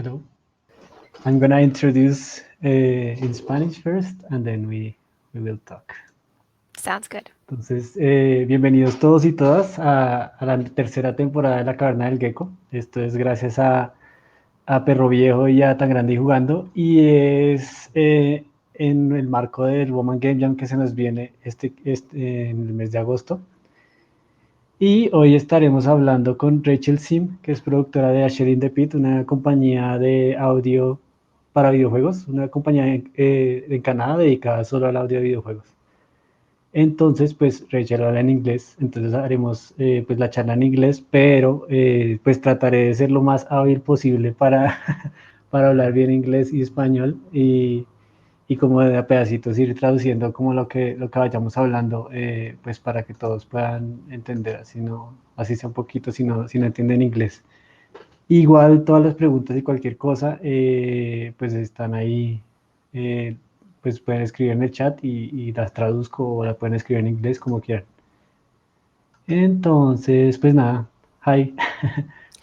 Hello. I'm gonna introduce in Spanish first, and then we will talk. Sounds good. Entonces, bienvenidos todos y todas a la tercera temporada de la Caverna del Gecko. Esto es gracias a Perro Viejo y a Tan Grande y Jugando, y es en el marco del Woman Game Jam que se nos viene en el mes de agosto. Y hoy estaremos hablando con Rachel Sim, que es productora de Asher in the Pit, una compañía de audio para videojuegos, una compañía en Canadá dedicada solo al audio de videojuegos. Entonces, pues Rachel habla en inglés, entonces haremos pues la charla en inglés, pero pues trataré de ser lo más hábil posible para, para hablar bien inglés y español y como de a pedacitos ir traduciendo como lo que vayamos hablando, pues para que todos puedan entender, así sea un poquito, si no entienden inglés. Igual todas las preguntas y cualquier cosa, pues están ahí, eh, pues pueden escribir en el chat y las traduzco o la pueden escribir en inglés como quieran. Entonces, pues nada, hi.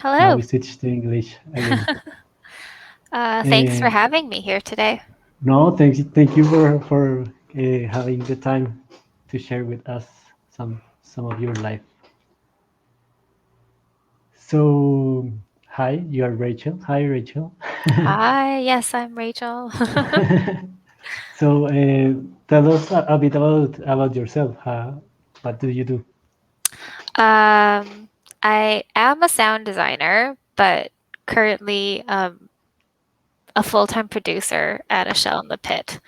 Now Hello. we switch to English again. Thanks for Eh, having me here today. no, thank you for having the time to share with us some of your life. So, hi, you are Rachel. Hi, Rachel. Hi, yes, I'm Rachel. So, tell us a bit about yourself. What do you do? I am a sound designer, but currently a full-time producer at A Shell in the Pit.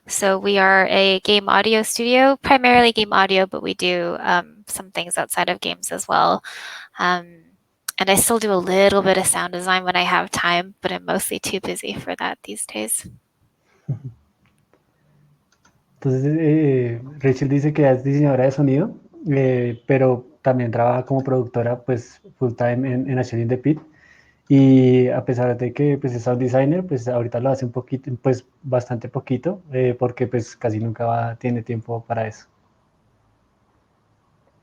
So we are a game audio studio, primarily game audio, but we do some things outside of games as well. Um, and I still do a little bit of sound design when I have time, but I'm mostly too busy for that these days. Entonces, Rachel dice que es diseñadora de sonido, pero también trabaja como productora, pues, full time en Asher in the Pit. Y a pesar de que pues, es sound designer, pues ahorita lo hace un poquito, pues bastante poquito, porque pues casi nunca tiene tiempo para eso.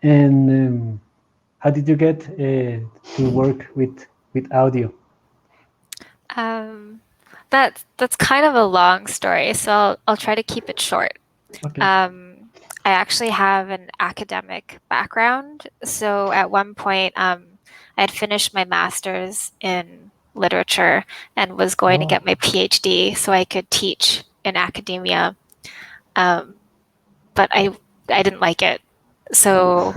And how did you get to work with audio? Um, that's kind of a long story, so I'll try to keep it short. Okay. I actually have an academic background, so at one point, I had finished my master's in literature and was going to Oh. get my PhD so I could teach in academia. But I didn't like it, so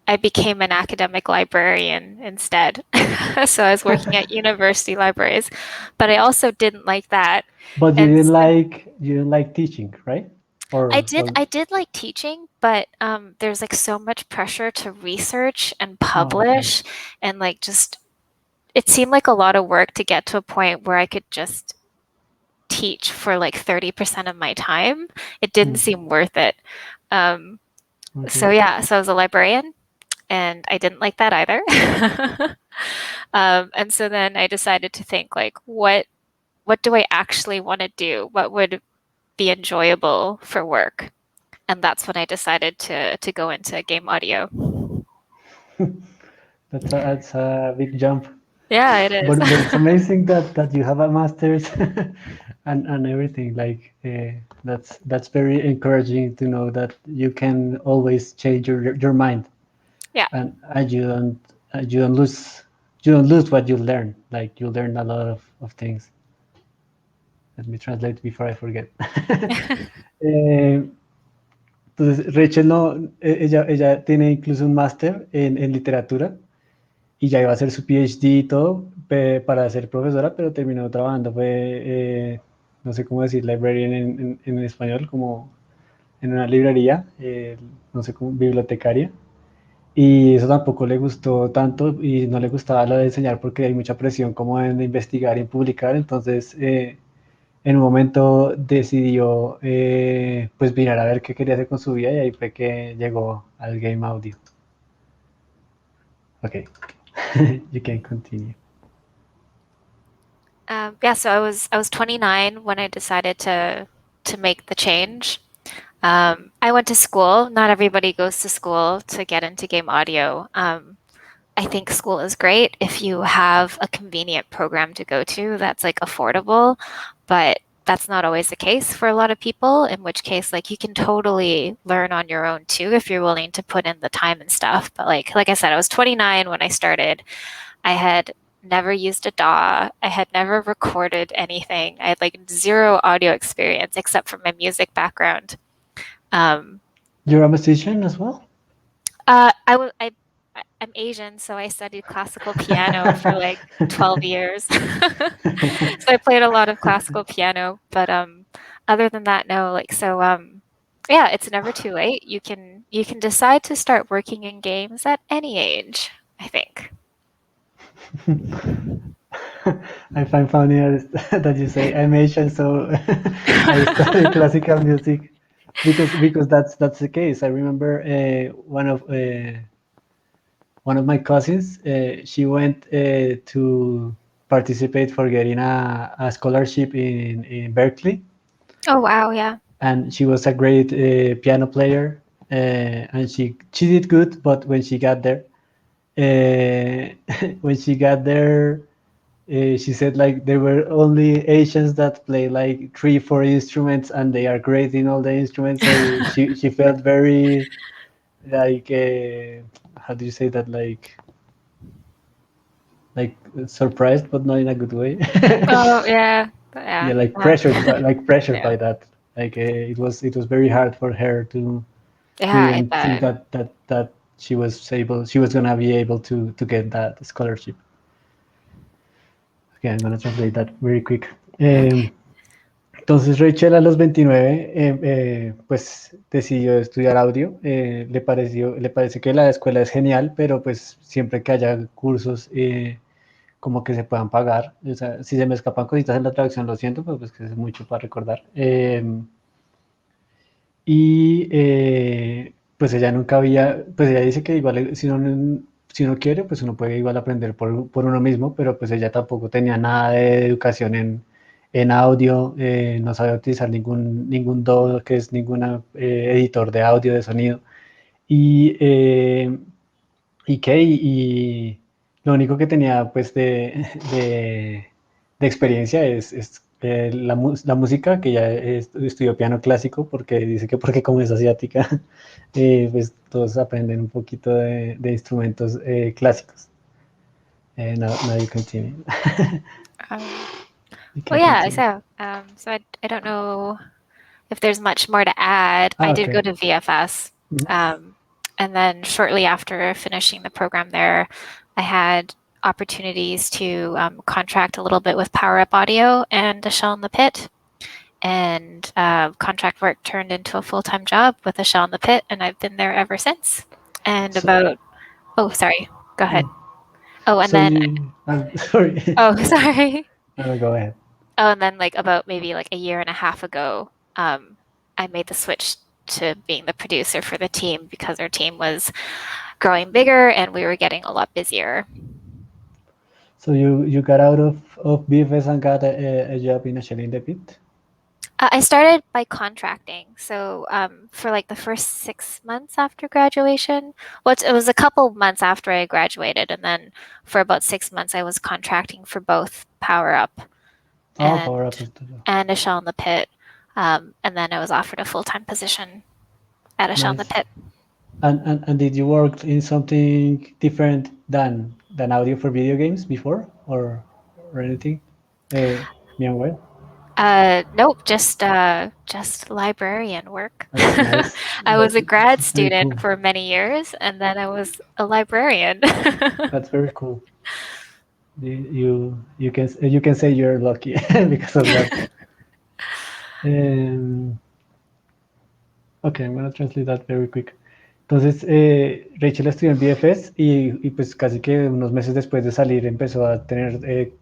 I became an academic librarian instead. So I was working at university libraries, but I also didn't like that. But And so you didn't like teaching, right? Or I did like teaching, but there's like so much pressure to research and oh, okay. publish and like just it seemed like a lot of work to get to a point where I could just teach for like 30% of my time. It didn't Mm, seem worth it. Um, okay. so yeah, so I was a librarian and I didn't like that either. And so then I decided to think like what do I actually want to do? What would be enjoyable for work? And that's when I decided to go into game audio. That's a big jump. Yeah, it is. But it's amazing that you have a master's and everything. Like that's very encouraging to know that you can always change your mind Yeah. and you don't lose what you learn. Like you learn a lot of things. Let me translate before I forget. Eh, entonces, Rachel no, ella tiene incluso un máster en literatura y ya iba a hacer su PhD y todo para ser profesora, pero terminó trabajando, no sé cómo decir, librarian en español, como en una librería, no sé cómo, bibliotecaria. Y eso tampoco le gustó tanto y no le gustaba lo de enseñar porque hay mucha presión como en investigar y publicar. Entonces, en un momento decidió pues mirar a ver qué quería hacer con su vida y ahí fue que llegó al game audio. Ok, you can continue. Yeah, so I was 29 when I decided to make the change. I went to school. Not everybody goes to school to get into game audio. I think school is great if you have a convenient program to go to that's like affordable, but that's not always the case for a lot of people, in which case like you can totally learn on your own too if you're willing to put in the time and stuff. But like I said, I was 29 when I started. I had never used a DAW. I had never recorded anything. I had like zero audio experience except for my music background. You're a musician as well? I'm Asian, so I studied classical piano for like 12 years. So I played a lot of classical piano, but other than that, no, like so yeah, it's never too late. You can decide to start working in games at any age, I think. I find funny that you say I'm Asian, so I study classical music because that's the case. I remember one of my cousins. She went to participate for getting a scholarship in Berkeley, Oh wow, yeah. and she was a great piano player, and she did good. But when she got there, when she got there, she said like there were only Asians that play like 3, 4 instruments, and they are great in all the instruments. So she felt very like how do you say that, like surprised, but not in a good way. Oh yeah, Yeah, yeah, like pressured yeah, by that. Like it was very hard for her to yeah. I even think bet. that she was gonna be able to get that scholarship. Okay, I'm gonna translate that very quick. Okay. Entonces Rachel a los 29 pues decidió estudiar audio. Le parece que la escuela es genial, pero pues siempre que haya cursos como que se puedan pagar. O sea, si se me escapan cositas en la traducción, lo siento, pero pues que es mucho para recordar. Y pues ella nunca había, pues ella dice que igual si uno quiere, pues uno puede igual aprender por uno mismo, pero pues ella tampoco tenía nada de educación en audio, no sabía utilizar ningún DAW, que es ningún editor de audio, de sonido. Y, y lo único que tenía pues de experiencia es la música, que ya estudió piano clásico, porque dice que porque como es asiática, pues todos aprenden un poquito de instrumentos clásicos. Now you continue. Um, You well, can yeah. continue. So I don't know if there's much more to add. I did go Okay. to VFS. Mhm. And then shortly after finishing the program there, I had opportunities to contract a little bit with Power Up Audio and A Shell in the Pit. And contract work turned into a full time job with A Shell in the Pit, and I've been there ever since. And So, oh, sorry, go ahead. no. Oh, and So then, you, I'm sorry. oh, sorry. No, go ahead. Oh, and then like about maybe like a year and a half ago, I made the switch to being the producer for the team because our team was growing bigger and we were getting a lot busier. So you got out of BFS and got a job in a shell in the pit? I started by contracting. So for like the first 6 months after graduation, well, it was a couple months after I graduated, and then for about 6 months, I was contracting for both Power Up Oh, and Power Up is the A Shell in the Pit. And then I was offered a full time position at A Shell in the nice. Pit. And did you work in something different than audio for video games before, or anything? Meanwhile, Nope, just librarian work. that's nice. I was a grad That's very student cool. for many years, and then I was a librarian. That's very cool. You can say you're lucky because of that. Um, okay, I'm gonna translate that very quick. Entonces, Rachel estudió en BFS y pues casi que unos meses después de salir empezó a tener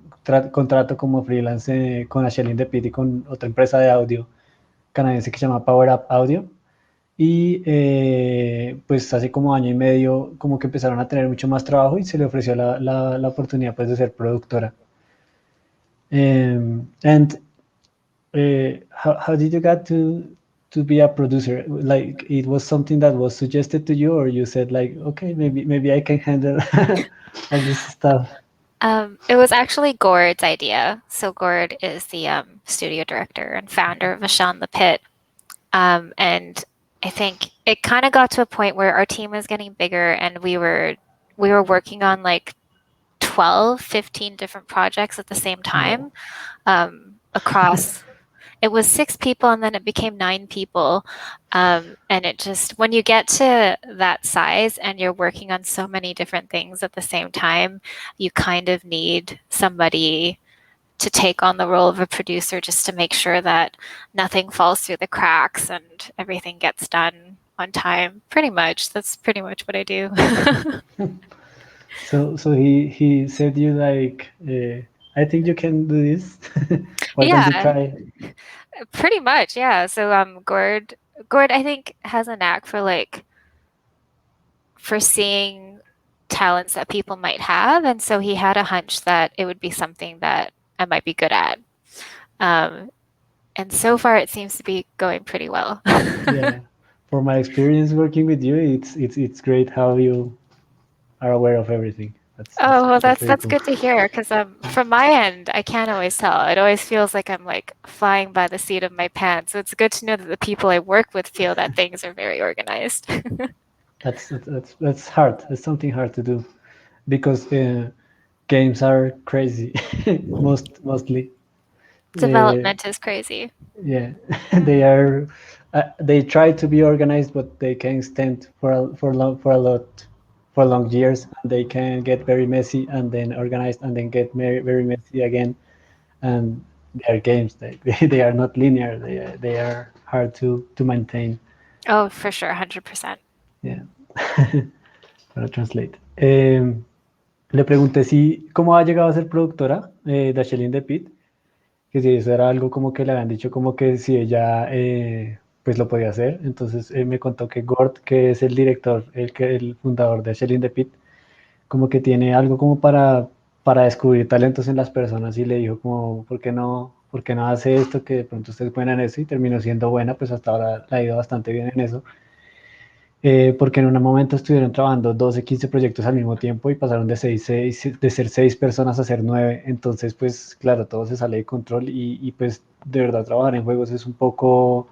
contrato como freelance con Ashell Indepit y con otra empresa de audio canadiense que se llama Power Up Audio. Y pues hace como año y medio como que empezaron a tener mucho más trabajo y se le ofreció la oportunidad pues de ser productora. And how did you get to be a producer? Like it was something that was suggested to you, or you said like, okay, maybe I can handle all this stuff. It was actually Gord's idea. So Gord is the studio director and founder of A Shell in the Pit. And I think it kind of got to a point where our team was getting bigger and we were working on like 12, 15 different projects at the same Wow. time, across it was 6 people and then it became 9 people. And it just, when you get to that size and you're working on so many different things at the same time, you kind of need somebody to take on the role of a producer just to make sure that nothing falls through the cracks and everything gets done on time. Pretty much. That's pretty much what I do. So he said you like, I think you can do this. Why don't you Yeah, try? pretty much. Yeah. So Gord I think has a knack for like foreseeing talents that people might have. And so he had a hunch that it would be something that I might be good at. Um, and so far, it seems to be going pretty well. Yeah, for my experience working with you, it's great how you are aware of everything. Oh, well, That's very that's cool. good to hear because from my end, I can't always tell. It always feels like I'm like flying by the seat of my pants. So it's good to know that the people I work with feel that things are very organized. That's hard. That's something hard to do because games are crazy. Mostly. Uh, Development is crazy. yeah, they are. They try to be organized, but they can stand for a lot for long years, and they can get very messy, and then organized, and then get very messy again. And they are games. They are not linear. They are hard to maintain. Oh, for sure, 100%. Yeah. Para translate. Le pregunté si cómo ha llegado a ser productora de Shell in the Pit, que si eso era algo como que le habían dicho como que si ella pues lo podía hacer. Entonces me contó que Gord, que es el director, el fundador de Shell in the Pit, como que tiene algo como para descubrir talentos en las personas y le dijo como, por qué no hace esto que de pronto usted es buena en eso? Y terminó siendo buena, pues hasta ahora le ha ido bastante bien en eso. Porque en un momento estuvieron trabajando 12, 15 proyectos al mismo tiempo y pasaron de ser 6 personas a ser 9. Entonces, pues claro, todo se sale de control y pues de verdad trabajar en juegos es un poco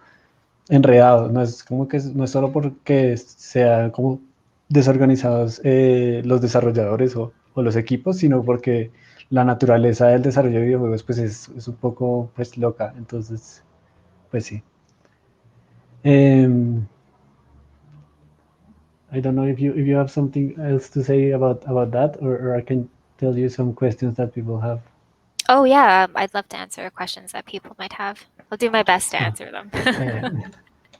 enredado. No es como que no es solo porque sean como desorganizados los desarrolladores o los equipos, sino porque la naturaleza del desarrollo de videojuegos pues es un poco pues loca. Entonces, pues sí. Um, I don't know if you have something else to say about that, or I can tell you some questions that people have. Oh, yeah, I'd love to answer questions that people might have. I'll do my best to Oh, answer them. yeah.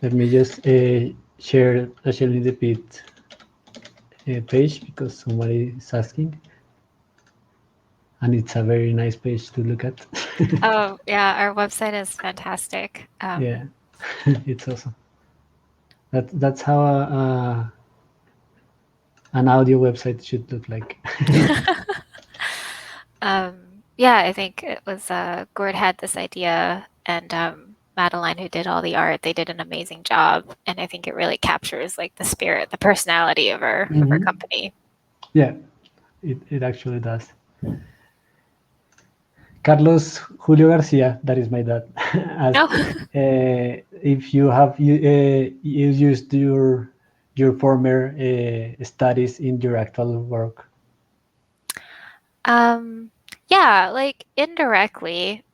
Let me just share actually the pit page because somebody is asking, and it's a very nice page to look at. Oh, yeah, our website is fantastic. Yeah, it's awesome. That's how an audio website should look like. Yeah, I think it was Gord had this idea, and Madeline, who did all the art, they did an amazing job, and I think it really captures like the spirit, the personality of our Hmm. company. Yeah, it actually does. Carlos Julio Garcia, that is my dad, No. asked if you used your former studies in your actual work. Yeah, like indirectly,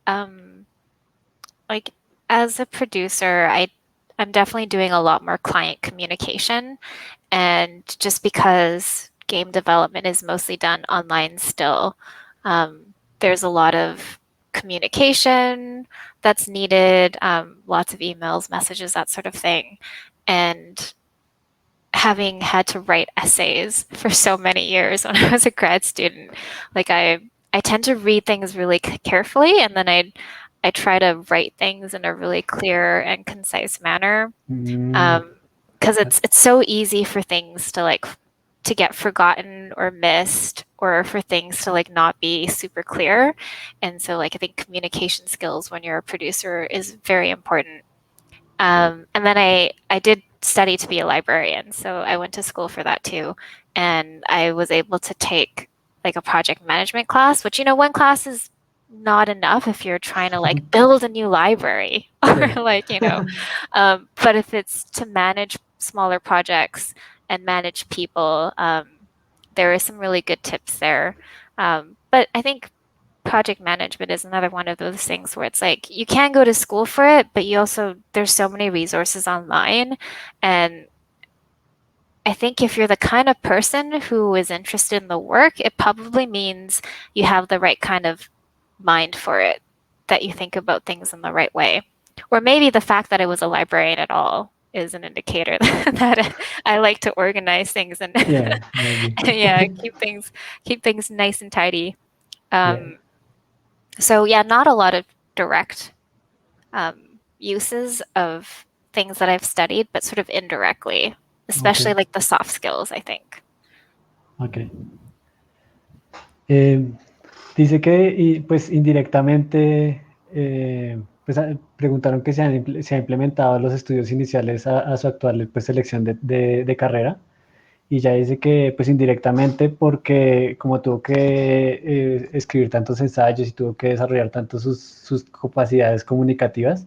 like as a producer, I'm definitely doing a lot more client communication. And just because game development is mostly done online still, there's a lot of communication that's needed, lots of emails, messages, that sort of thing. And having had to write essays for so many years when I was a grad student, like I tend to read things really carefully, and then I try to write things in a really clear and concise manner. Mm, Because that- it's so easy for things to like to get forgotten or missed, or for things to like not be super clear. And so like I think communication skills when you're a producer is very important. And then I did study to be a librarian, so I went to school for that too. And I was able to take like a project management class, which, one class is not enough if you're trying to like build a new library or Yeah. like, but if it's to manage smaller projects and manage people, there are some really good tips there. But I think project management is another one of those things where it's like you can go to school for it, but there's so many resources online. And I think if you're the kind of person who is interested in the work, it probably means you have the right kind of mind for it, that you think about things in the right way. Or maybe the fact that I was a librarian at all is an indicator that I like to organize things and Yeah, maybe. yeah, keep things nice and tidy. Yeah. So yeah, not a lot of direct uses of things that I've studied, but sort of indirectly, especially Okay. like the soft skills, I think. Okay. Eh, Dice que, y, pues indirectamente, pues preguntaron que se ha implementado los estudios iniciales a su actual pues, selección de carrera. Y ya dice que, pues indirectamente, porque como tuvo que escribir tantos ensayos y tuvo que desarrollar tanto sus capacidades comunicativas,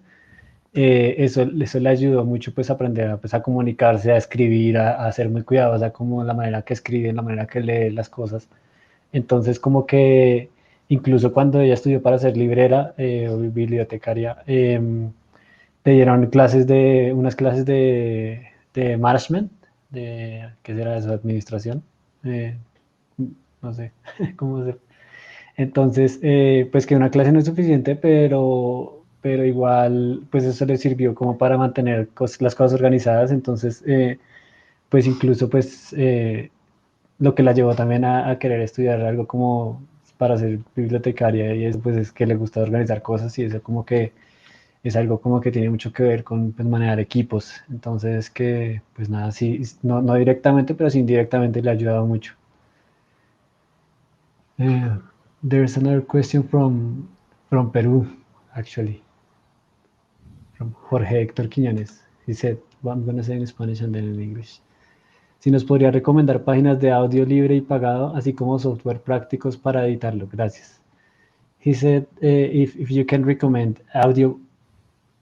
eso le ayudó mucho pues a aprender pues, a comunicarse, a escribir, a ser muy cuidadosa como la manera que escribe, la manera que lee las cosas. Entonces como que incluso cuando ella estudió para ser librera o bibliotecaria, le dieron unas clases de management, ¿qué será eso? Administración. Eh, no sé cómo se. Entonces, pues que una clase no es suficiente, pero igual, pues eso le sirvió como para mantener las cosas organizadas. Entonces, pues incluso, pues lo que la llevó también a querer estudiar algo como para ser bibliotecaria y eso, pues es que le gusta organizar cosas y eso como que es algo como que tiene mucho que ver con pues, manejar equipos. Entonces, que pues nada, sí, no directamente, pero sí indirectamente le ha ayudado mucho. Uh, there's another question from Peru, actually, from Jorge Héctor Quiñones. He said, well, I'm going to say in Spanish and then in English. Si nos podría recomendar páginas de audio libre y pagado, así como software prácticos para editarlo. Gracias. He said, if you can recommend audio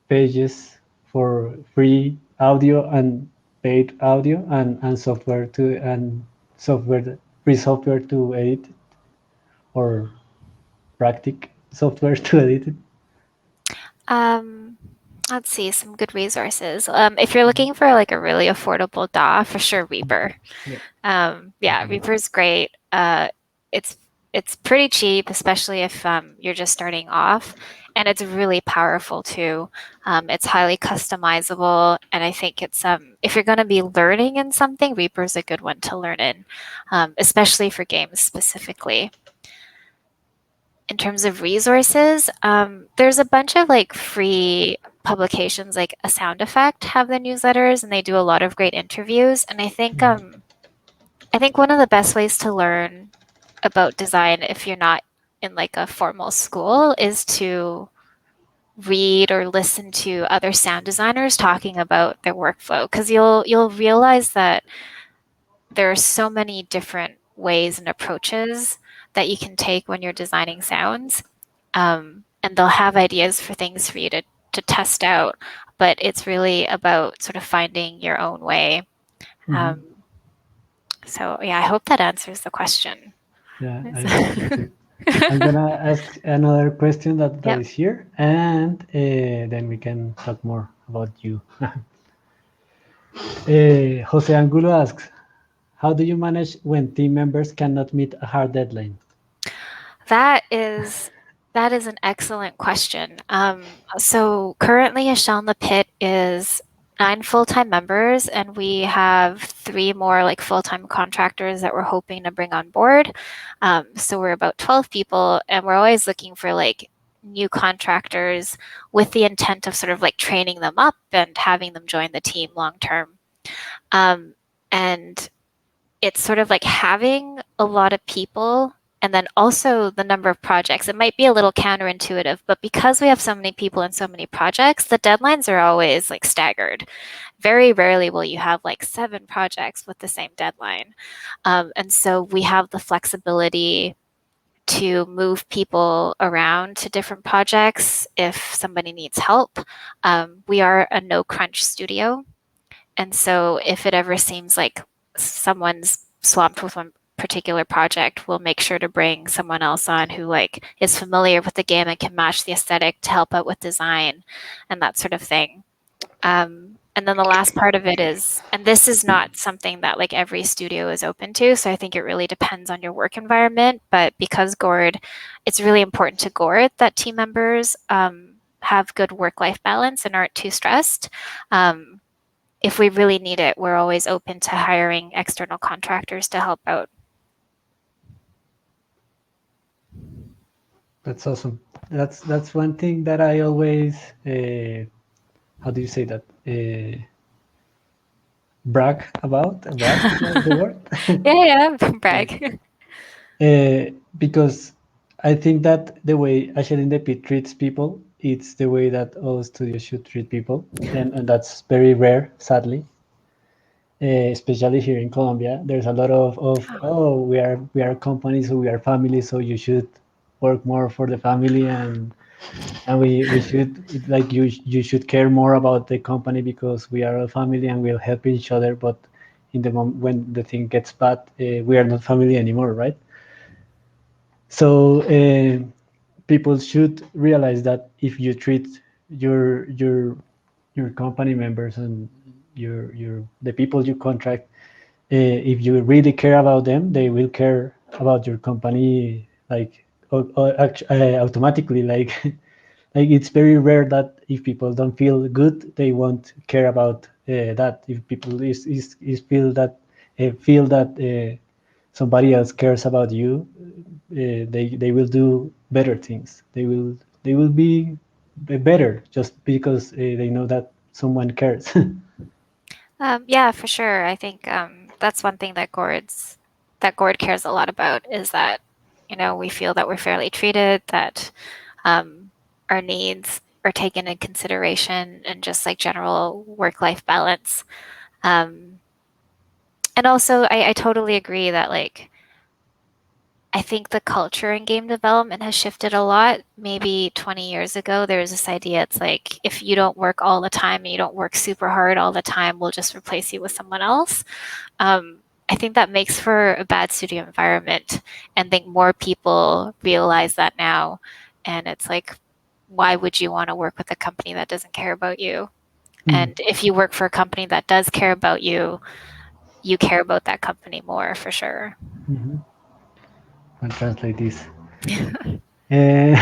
pages for free audio and paid audio and software free software to edit or practic software to edit it. Um, let's see, some good resources. If you're looking for like a really affordable DAW, for sure, Reaper. Yeah. Yeah, Reaper's great. It's it's pretty cheap, especially if you're just starting off, and it's really powerful too. It's highly customizable, and I think it's if you're going to be learning in something, Reaper's a good one to learn in, especially for games specifically. In terms of resources, there's a bunch of like free publications, like A Sound Effect have the newsletters, and they do a lot of great interviews. And I think one of the best ways to learn about design, if you're not in like a formal school, is to read or listen to other sound designers talking about their workflow, because you'll realize that there are so many different ways and approaches that you can take when you're designing sounds. And they'll have ideas for things for you to test out, but it's really about sort of finding your own way. Mhm. So yeah, I hope that answers the question. Yeah, I hope so too. I'm gonna ask another question that Yep. is here, and then we can talk more about you. Jose Angulo asks, how do you manage when team members cannot meet a hard deadline? That is an excellent question. So currently, A Shell in the Pit is 9 full-time members, and we have 3 more like full-time contractors that we're hoping to bring on board. So we're about 12 people, and we're always looking for like new contractors with the intent of sort of like training them up and having them join the team long term. And it's sort of like having a lot of people and then also the number of projects. It might be a little counterintuitive, but because we have so many people and so many projects, the deadlines are always like staggered. Very rarely will you have like 7 projects with the same deadline. And so we have the flexibility to move people around to different projects if somebody needs help. We are a no crunch studio. And so if it ever seems like someone's swamped with one particular project, we'll make sure to bring someone else on who like is familiar with the game and can match the aesthetic to help out with design and that sort of thing. And then the last part of it is, and this is not something that like every studio is open to, so I think it really depends on your work environment. But because Gord, it's really important to Gord that team members have good work-life balance and aren't too stressed. If we really need it, we're always open to hiring external contractors to help out. That's awesome. That's one thing that I always, how do you say that? Brag about. Brag is the word. Yeah, Like, brag. because I think that the way Asher in the Pit treats people, it's the way that all studios should treat people, and that's very rare, sadly. Especially here in Colombia, there's a lot of oh, we are a company, so we are family, so you should work more for the family, and we should like you should care more about the company because we are a family and we'll help each other. But in the moment when the thing gets bad, we are not family anymore, right? So people should realize that if you treat your your your company members and your the people you contract, if you really care about them, they will care about your company like automatically. Like like it's very rare that if people don't feel good, they won't care about that. If people is feel that somebody else cares about you, they will do better things. They will be better just because they know that someone cares. Yeah, for sure. I think that's one thing that Gord cares a lot about is that, you know, we feel that we're fairly treated, that our needs are taken in consideration, and just like general work-life balance. Um, and also, I totally agree that like I think the culture in game development has shifted a lot. Maybe 20 years ago, there was this idea it's like if you don't work all the time and you don't work super hard all the time, we'll just replace you with someone else. I think that makes for a bad studio environment, and I think more people realize that now. And it's like, why would you want to work with a company that doesn't care about you? Hmm. And if you work for a company that does care about you, you care about that company more for sure. Mhm. I'll translate this. Eh,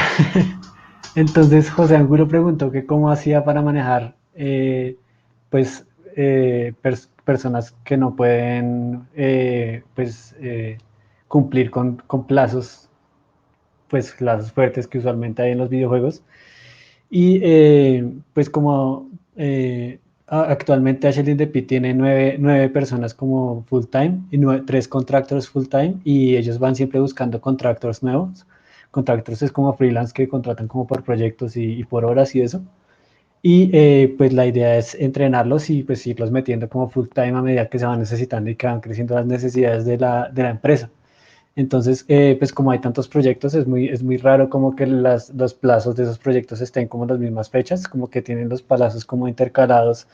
entonces José Angulo preguntó que cómo hacía para manejar pues personas que no pueden pues cumplir con plazos, pues plazos fuertes que usualmente hay en los videojuegos. Y pues como actualmente Ashley the Pit tiene nueve personas como full time y tres contractors full time, y ellos van siempre buscando contractors nuevos. Contractors es como freelance que contratan como por proyectos y por horas y eso. Y pues la idea es entrenarlos y pues irlos metiendo como full time a medida que se van necesitando y que van creciendo las necesidades de la empresa. Entonces, pues como hay tantos proyectos, es muy raro como que los plazos de esos proyectos estén como las mismas fechas, como que tienen los plazos como intercalados,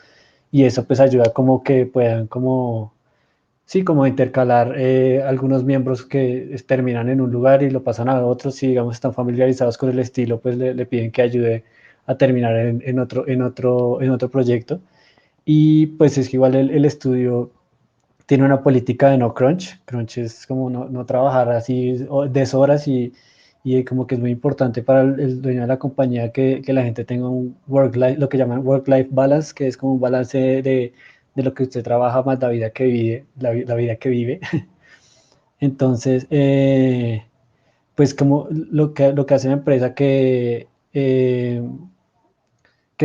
y eso pues ayuda como que puedan como, sí, como intercalar algunos miembros que terminan en un lugar y lo pasan a otros. Si digamos están familiarizados con el estilo, pues le piden que ayude a terminar en otro proyecto. Y pues es que igual el estudio tiene una política de no crunch. Crunch es como no trabajar así deshoras, y como que es muy importante para el dueño de la compañía que la gente tenga un work-life, lo que llaman work-life balance, que es como un balance de lo que usted trabaja más la vida que vive, la vida que vive. Entonces, pues como lo que hace la empresa que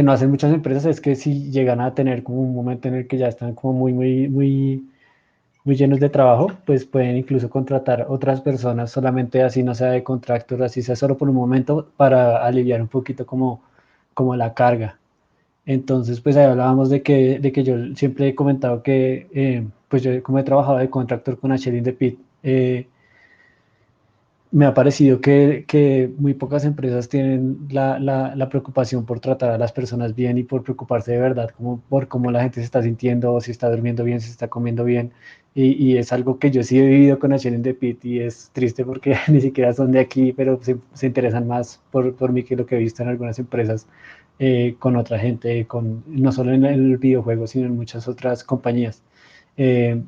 no hacen muchas empresas es que si llegan a tener como un momento en el que ya están como muy, muy, muy muy llenos de trabajo, pues pueden incluso contratar otras personas, solamente así no sea de contractor, así sea solo por un momento, para aliviar un poquito como la carga. Entonces, pues ahí hablábamos de que yo siempre he comentado que, pues yo como he trabajado de contractor con H in the Pit, me ha parecido que muy pocas empresas tienen la preocupación por tratar a las personas bien y por preocuparse de verdad como por cómo la gente se está sintiendo, si está durmiendo bien, si está comiendo bien. Y es algo que yo sí he vivido con H in the Pit y es triste porque ni siquiera son de aquí, pero se interesan más por mí que lo que he visto en algunas empresas con otra gente, no solo en el videojuego, sino en muchas otras compañías. Eh,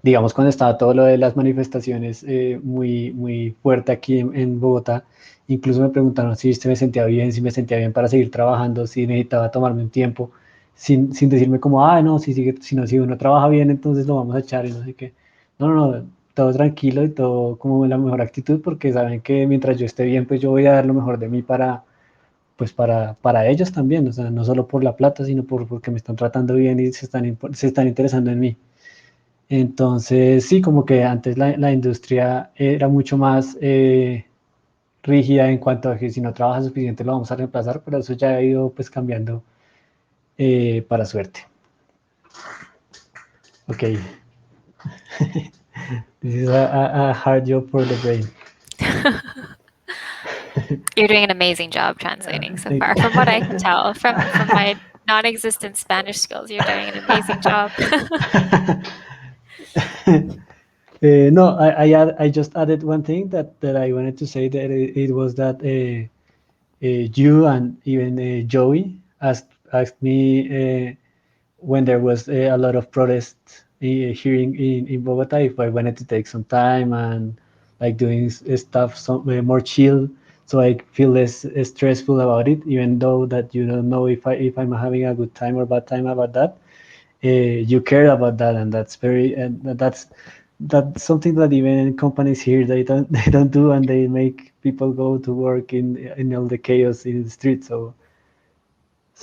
digamos, cuando estaba todo lo de las manifestaciones muy fuerte aquí en Bogotá, incluso me preguntaron si me sentía bien, si me sentía bien para seguir trabajando, si necesitaba tomarme un tiempo, sin decirme como, ah, no, si uno trabaja bien, entonces lo vamos a echar y no sé qué. No, no, no, todo tranquilo y todo como en la mejor actitud, porque saben que mientras yo esté bien, pues yo voy a dar lo mejor de mí pues para ellos también, o sea, no solo por la plata, sino porque me están tratando bien y se están interesando en mí. Entonces, sí, como que antes la industria era mucho más rígida en cuanto a que si no trabaja suficiente lo vamos a reemplazar, pero eso ya ha ido pues cambiando para suerte. Ok, this is a hard job for the brain. You're doing an amazing job translating so far, from what I can tell, from my non-existent Spanish skills. You're doing an amazing job. No, I just added one thing that I wanted to say that it was that you and even Joey asked me when there was a lot of protest here in Bogota if I wanted to take some time and like doing stuff more chill so I feel less stressful about it even though that you don't know if I'm having a good time or bad time about that. You care about that and that's something that even companies here they don't do and they make people go to work in all the chaos in the street, so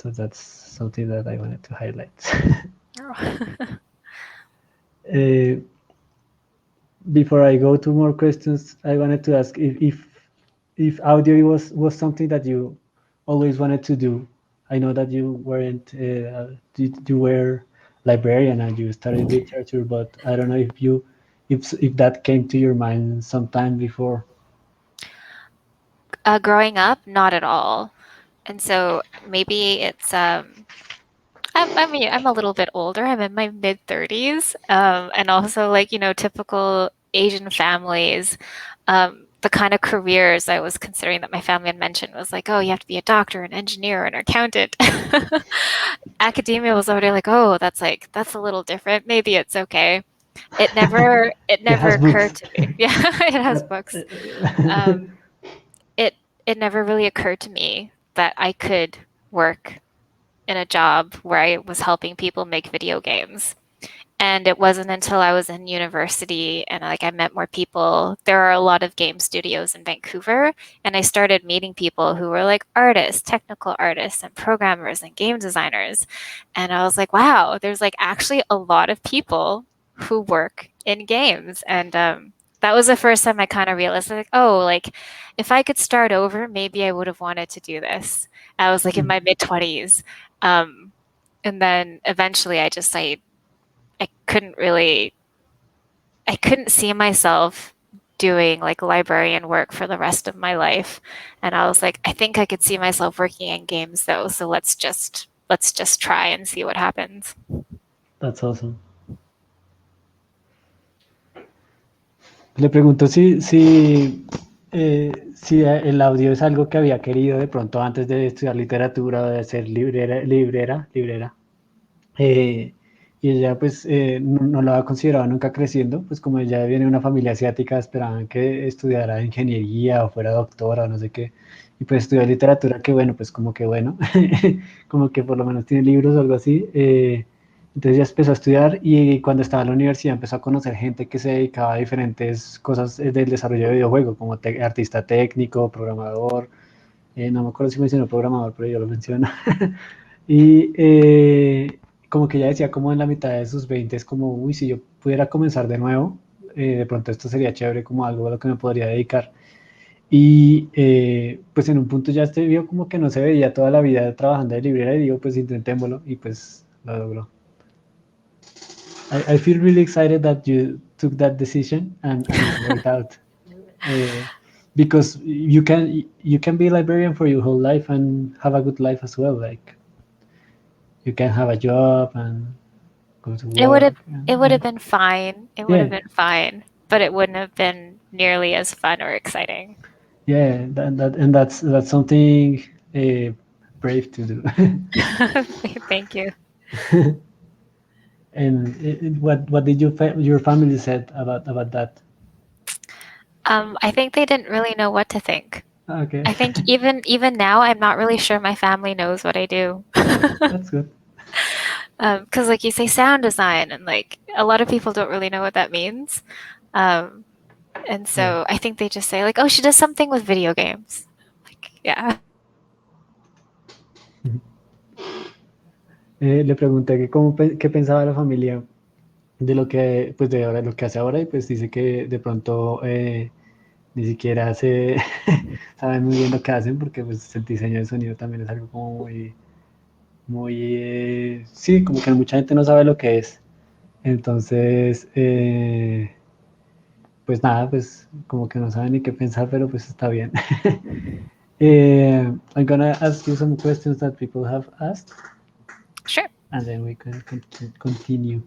that's something that I wanted to highlight. Oh. uh, Before I go to more questions, I wanted to ask if audio was something that you always wanted to do. I know that you weren't you were librarian and you studied literature, but I don't know if that came to your mind sometime before. Growing up, not at all. And so maybe it's I mean, I'm a little bit older. I'm in my mid 30s. And also like, typical Asian families, the kind of careers I was considering that my family had mentioned was like, oh, you have to be a doctor, an engineer, an accountant. Academia was already like, that's a little different. Maybe it's okay. It It never has occurred books. to me. Yeah, it has Yep. books. Um, it it never really occurred to me that I could work in a job where I was helping people make video games. And it wasn't until I was in university and like I met more people. There are a lot of game studios in Vancouver, and I started meeting people who were like artists, technical artists, and programmers and game designers. And I was like, wow, there's like actually a lot of people who work in games. And that was the first time I kind of realized, like, oh, like if I could start over, maybe I would have wanted to do this. I was like in my mid 20s. Um, and then eventually I couldn't really I couldn't see myself doing like librarian work for the rest of my life. And I was like, I think I could see myself working in games though, so let's just try and see what happens. That's awesome. Le pregunto si el audio es algo que había querido de pronto antes de estudiar literatura o de ser librera. Eh, y ella pues no lo ha considerado nunca creciendo, pues como ella viene de una familia asiática, esperaban que estudiara ingeniería o fuera doctora o no sé qué, y pues estudió literatura, que bueno, pues como que bueno, como que por lo menos tiene libros o algo así. Entonces ya empezó a estudiar y cuando estaba en la universidad empezó a conocer gente que se dedicaba a diferentes cosas del desarrollo de videojuegos, como artista técnico, programador, no me acuerdo si mencionó programador, pero yo lo menciono. Y como que ella decía como en la mitad de sus 20 como, uy, si yo pudiera comenzar de nuevo, de pronto esto sería chévere como algo a lo que me podría dedicar. Y pues en un punto ya este vio como que no se veía toda la vida trabajando de librera y digo, pues intentémoslo y pues lo logró. I feel really excited that you took that decision and it worked out. Uh, because you can be librarian for your whole life and have a good life as well. Like you can have a job and go to It would have work. it would have been fine. It would have Yeah, been fine, but it wouldn't have been nearly as fun or exciting. yeah, and that's something brave to do. Thank you. And what did your family said about that? I think they didn't really know what to think. Okay, I think even now, I'm not really sure my family knows what I do. that's good. Because like you say sound design and like a lot of people don't really know what that means. Um, and Yeah. so I think they just say like, oh, she does something with video games. Like, yeah. Le pregunté que qué pensaba la familia de lo que pues de ahora lo que hace ahora y pues dice que de pronto ni siquiera se saben muy bien lo que hacen porque pues el diseño de sonido también es algo como muy sí, como que mucha gente no sabe lo que es. Entonces, pues nada, pues como que no saben ni qué pensar, pero pues está bien. I'm gonna ask you some questions that people have asked, Sure. and then we can continue.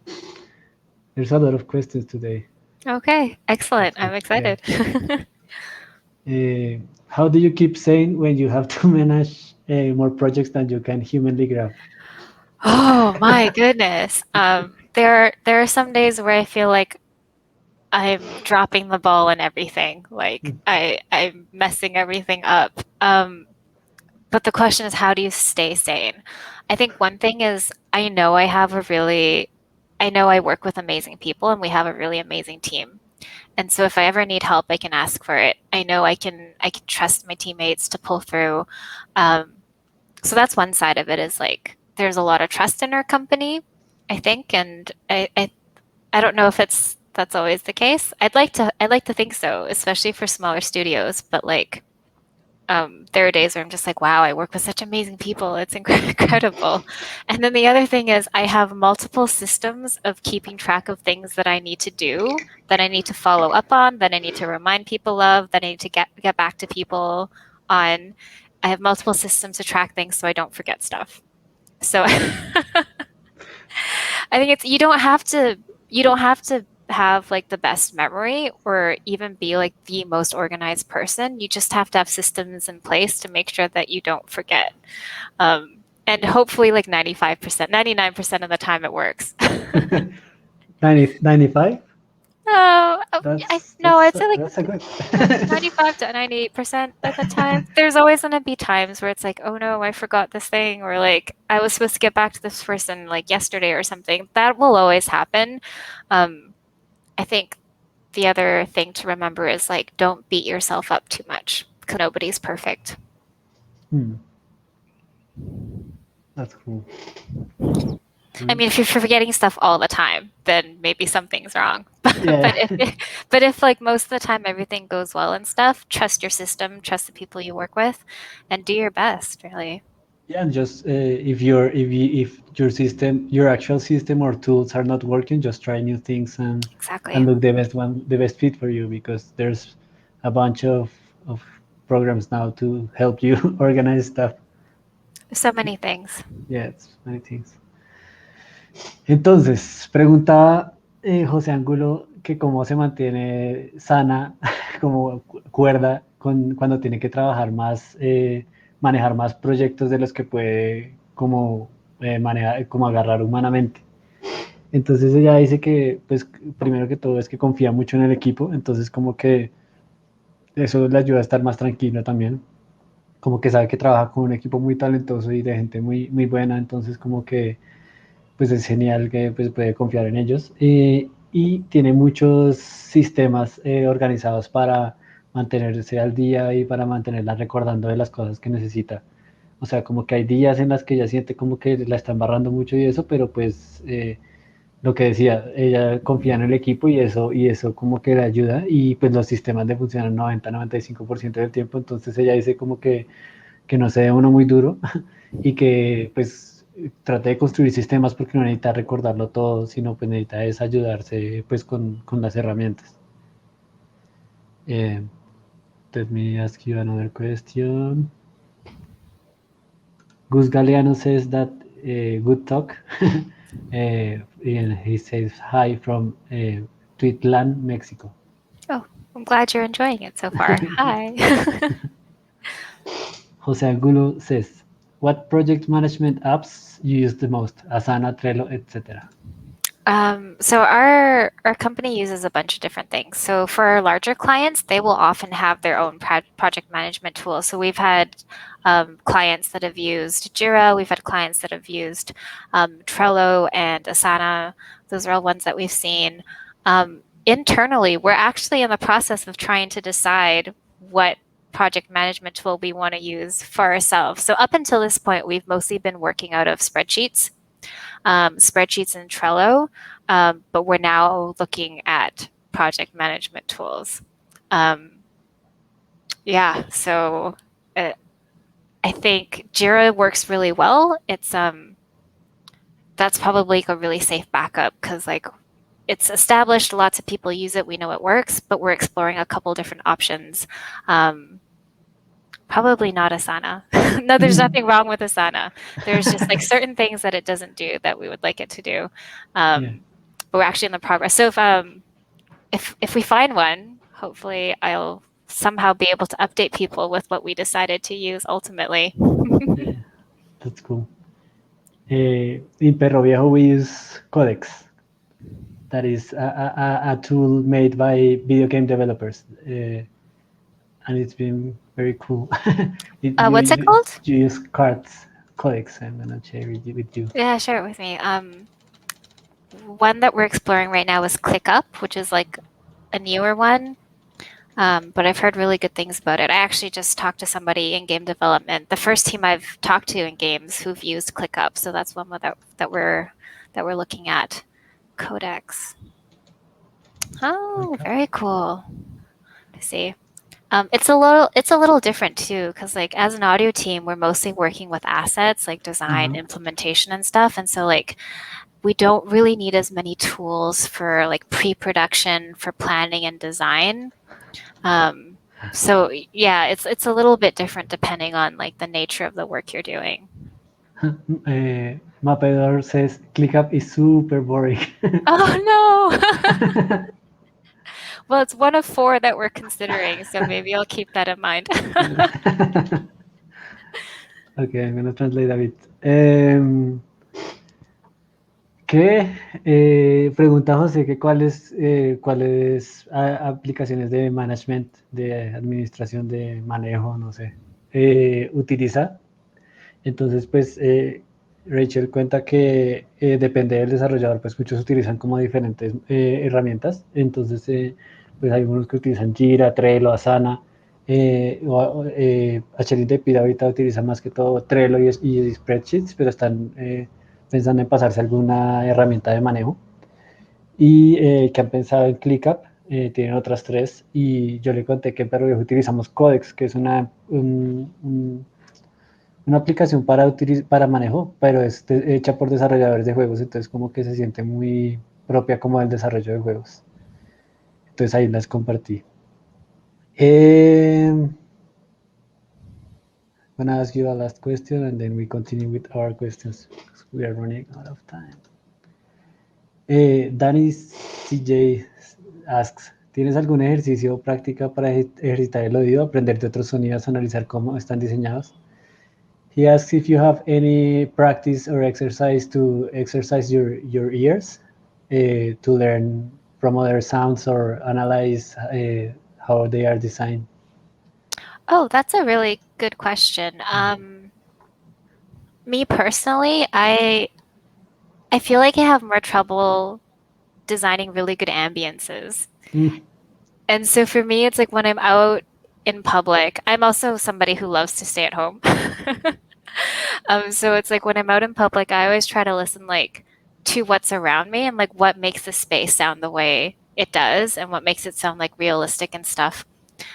There's a lot of questions today. Okay. Excellent. That's I'm good. Yeah. excited. How do you keep sane when you have to manage more projects than you can humanly grab? Oh my goodness. There are some days where I feel like I'm dropping the ball and everything. Like I'm messing everything up. But the question is, how do you stay sane? I think one thing is I know I work with amazing people and we have a really amazing team. And so if I ever need help, I can ask for it. I know I can trust my teammates to pull through. Um, so that's one side of it is like there's a lot of trust in our company, I think, and I don't know if that's always the case. I'd like to think so, especially for smaller studios, but like there are days where I'm just like, wow, I work with such amazing people. It's incredible. And then the other thing is, I have multiple systems of keeping track of things that I need to do, that I need to follow up on, that I need to remind people of, that I need to get back to people on. I have multiple systems to track things so I don't forget stuff. So I think it's you don't have to have like the best memory or even be like the most organized person. You just have to have systems in place to make sure that you don't forget. And hopefully like 95%, 99% of the time it works. 95? Oh, I no, I'd say like That's a good. 95 to 98% of the time. There's always going to be times where it's like, oh no, I forgot this thing, or like I was supposed to get back to this person like yesterday or something. That will always happen. Um, I think the other thing to remember is like, don't beat yourself up too much because nobody's perfect. Hmm, that's cool. I mean, if you're forgetting stuff all the time, then maybe something's wrong. Yeah. But if like most of the time everything goes well and stuff, trust your system, trust the people you work with, and do your best, really. Yeah, and just if your system, your actual system or tools are not working, just try new things Exactly. and look the best fit for you because there's a bunch of programs now to help you organize stuff. So many things. Yeah, it's many things. Entonces, preguntaba José Ángulo que cómo se mantiene sana, como cuerda cuando tiene que trabajar más, manejar más proyectos de los que puede como manejar, como agarrar humanamente. Entonces ella dice que, pues, primero que todo es que confía mucho en el equipo, entonces como que eso le ayuda a estar más tranquilo también, como que sabe que trabaja con un equipo muy talentoso y de gente muy buena, entonces como que pues es genial que pues, puede confiar en ellos. Y tiene muchos sistemas organizados para mantenerse al día y para mantenerla recordando de las cosas que necesita. O sea, como que hay días en las que ella siente como que la está embarrando mucho y eso, pero pues lo que decía, ella confía en el equipo y eso como que le ayuda y pues los sistemas le funcionan 90-95% del tiempo, entonces ella dice como que no se dé uno muy duro y que pues trate de construir sistemas porque no necesita recordarlo todo, sino pues necesita es ayudarse pues con las herramientas. Let me ask you another question. Gus Galeano says that good talk. And he says hi from Tuitlan, Mexico. Oh, I'm glad you're enjoying it so far. Hi. Jose Angulo says, what project management apps you use the most? Asana, Trello, etc. So our company uses a bunch of different things. So for our larger clients, they will often have their own project management tools. So we've had clients that have used Jira. We've had clients that have used Trello and Asana. Those are all ones that we've seen. Internally, we're actually in the process of trying to decide what project management tool we want to use for ourselves. So up until this point, we've mostly been working out of spreadsheets and Trello, but we're now looking at project management tools. Um, yeah, so uh, I think Jira works really well. It's that's probably like a really safe backup because like it's established, lots of people use it, we know it works, but we're exploring a couple different options. Um, Probably not Asana. No, there's nothing wrong with Asana. There's just like certain things that it doesn't do that we would like it to do. Yeah. But we're actually in the progress. So if we find one, hopefully I'll somehow be able to update people with what we decided to use ultimately. Yeah, that's cool. In Perro Viejo, we use Codex. That is a tool made by video game developers. And it's been very cool. What's it called? You use cards Codex. I'm gonna share it with you. Yeah, share it with me. One that we're exploring right now is ClickUp, which is like a newer one. But I've heard really good things about it. I actually just talked to somebody in game development, the first team I've talked to in games who've used ClickUp. So that's one that we're looking at. Codex. Oh, ClickUp. very cool. Let's see. It's a little different too, because like as an audio team, we're mostly working with assets like design, Uh-huh. implementation, and stuff. And so like we don't really need as many tools for like pre-production for planning and design. Um, so yeah, it's a little bit different depending on like the nature of the work you're doing. Mapedor says ClickUp is super boring. Oh no. Well, it's one of four that we're considering, so maybe I'll keep that in mind. Okay, I'm gonna translate a bit. ¿Qué? Pregunta José que cuáles aplicaciones de management, de administración, de manejo, no sé, utiliza. Entonces, pues Rachel cuenta que depende del desarrollador, pues muchos utilizan como diferentes herramientas. Entonces, pues hay unos que utilizan Jira, Trello, Asana. HLD de Pira ahorita utiliza más que todo Trello y Spreadsheets, pero están pensando en pasarse a alguna herramienta de manejo. Y que han pensado en ClickUp, tienen otras tres. Y yo le conté que en Perro Viejo utilizamos Codex, que es una aplicación para manejo, pero es hecha por desarrolladores de juegos, entonces como que se siente muy propia como del desarrollo de juegos. Entonces ahí las compartí. I'm gonna ask you a last question and then we continue with our questions because we are running out of time. Danny CJ asks, ¿tienes algún ejercicio o práctica para ejercitar el oído, aprender de otros sonidos, analizar cómo están diseñados? He asks if you have any practice or exercise to exercise your ears to learn from other sounds or analyze how they are designed. Oh, that's a really good question. Me personally, I feel like I have more trouble designing really good ambiances. Mm. And so for me, it's like when I'm out in public, I'm also somebody who loves to stay at home. So it's like when I'm out in public, I always try to listen like to what's around me and like what makes the space sound the way it does and what makes it sound like realistic and stuff.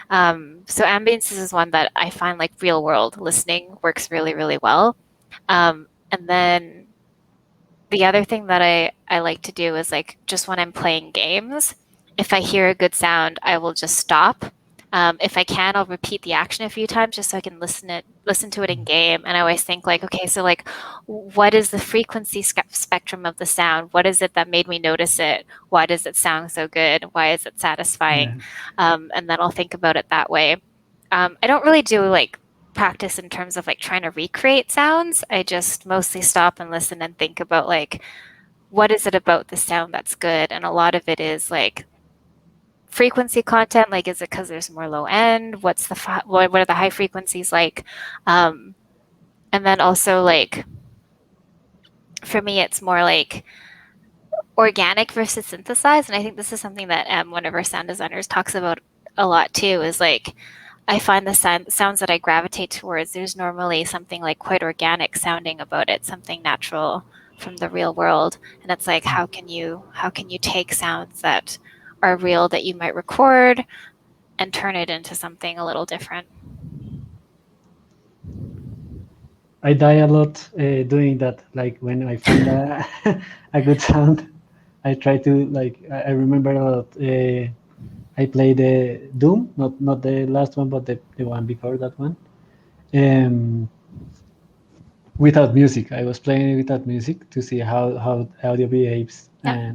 So ambience is one that I find like real world listening works really, really well. And then the other thing that I like to do is like just when I'm playing games, if I hear a good sound, I will just stop. If I can, I'll repeat the action a few times just so I can listen to it in game. And I always think like, okay, so like, what is the frequency spectrum of the sound? What is it that made me notice it? Why does it sound so good? Why is it satisfying? Yes. And then I'll think about it that way. I don't really do like practice in terms of like trying to recreate sounds. I just mostly stop and listen and think about like what is it about the sound that's good? And a lot of it is like frequency content. Like, is it because there's more low end? What's the what are the high frequencies like? Um, and then also like for me, it's more like organic versus synthesized. And I think this is something that one of our sound designers talks about a lot too. Is like I find the sounds that I gravitate towards, there's normally something like quite organic sounding about it, something natural from the real world. And it's like, how can you take sounds that are real that you might record and turn it into something a little different? I die a lot doing that. Like when I find a a good sound, I try to like. I remember a lot. I played Doom, not the last one, but the one before that one. Um, without music, I was playing it without music to see how audio behaves, Yeah.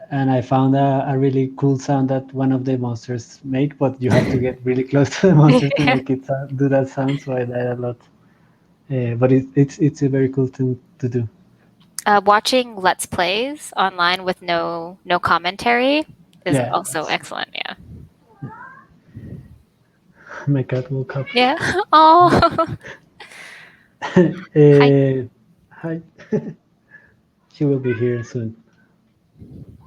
and I found a really cool sound that one of the monsters make, but you have to get really close to the monster to make it do that sound. So I died a lot. But it's a very cool thing to do. Watching Let's Plays online with no commentary is Yeah, also excellent. Yeah. my cat woke up. Yeah. Oh. Hi. Hi, she will be here soon.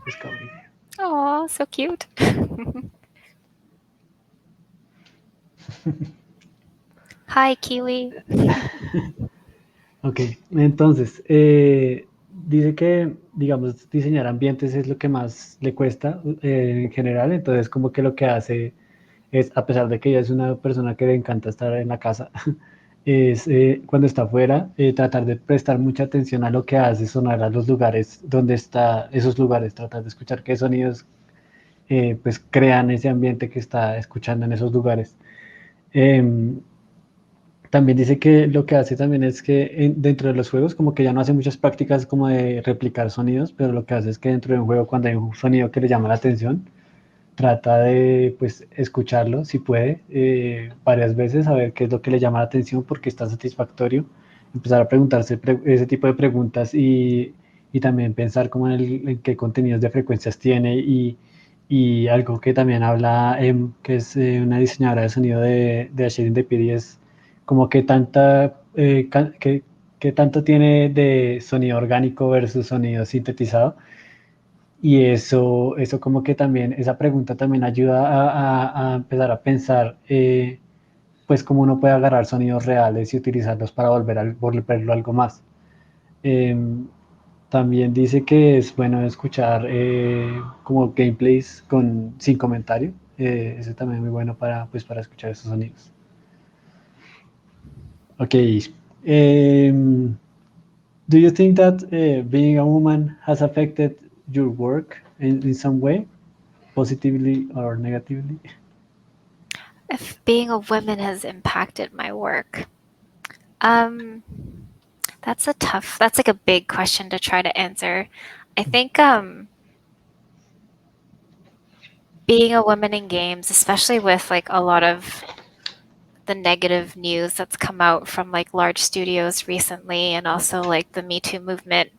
She's coming. Oh, so cute. Hi, Kiwi. Ok, entonces, dice que, digamos, diseñar ambientes es lo que más le cuesta en general, entonces como que lo que hace es, a pesar de que ella es una persona que le encanta estar en la casa, es cuando está afuera, tratar de prestar mucha atención a lo que hace sonar a los lugares donde está, esos lugares, tratar de escuchar qué sonidos pues crean ese ambiente que está escuchando en esos lugares. Em, También dice que lo que hace también es que dentro de los juegos como que ya no hace muchas prácticas como de replicar sonidos, pero lo que hace es que dentro de un juego cuando hay un sonido que le llama la atención, trata de pues escucharlo si puede varias veces, a ver qué es lo que le llama la atención, porque está satisfactorio, empezar a preguntarse ese tipo de preguntas y también pensar como en qué contenidos de frecuencias tiene y algo que también habla que es una diseñadora de sonido de Asher the Pity, es como que tanta que tanto tiene de sonido orgánico versus sonido sintetizado, y eso como que también, esa pregunta también ayuda a empezar a pensar, pues cómo uno puede agarrar sonidos reales y utilizarlos para volverlo algo más. Eh, También dice que es bueno escuchar como gameplays sin comentario. Eso también es muy bueno pues, para escuchar esos sonidos. Ok. Do you think that being a woman has affected your work in some way? Positively or negatively? If being a woman has impacted my work. Um, that's like a big question to try to answer. I think being a woman in games, especially with like a lot of the negative news that's come out from like large studios recently and also like the Me Too movement,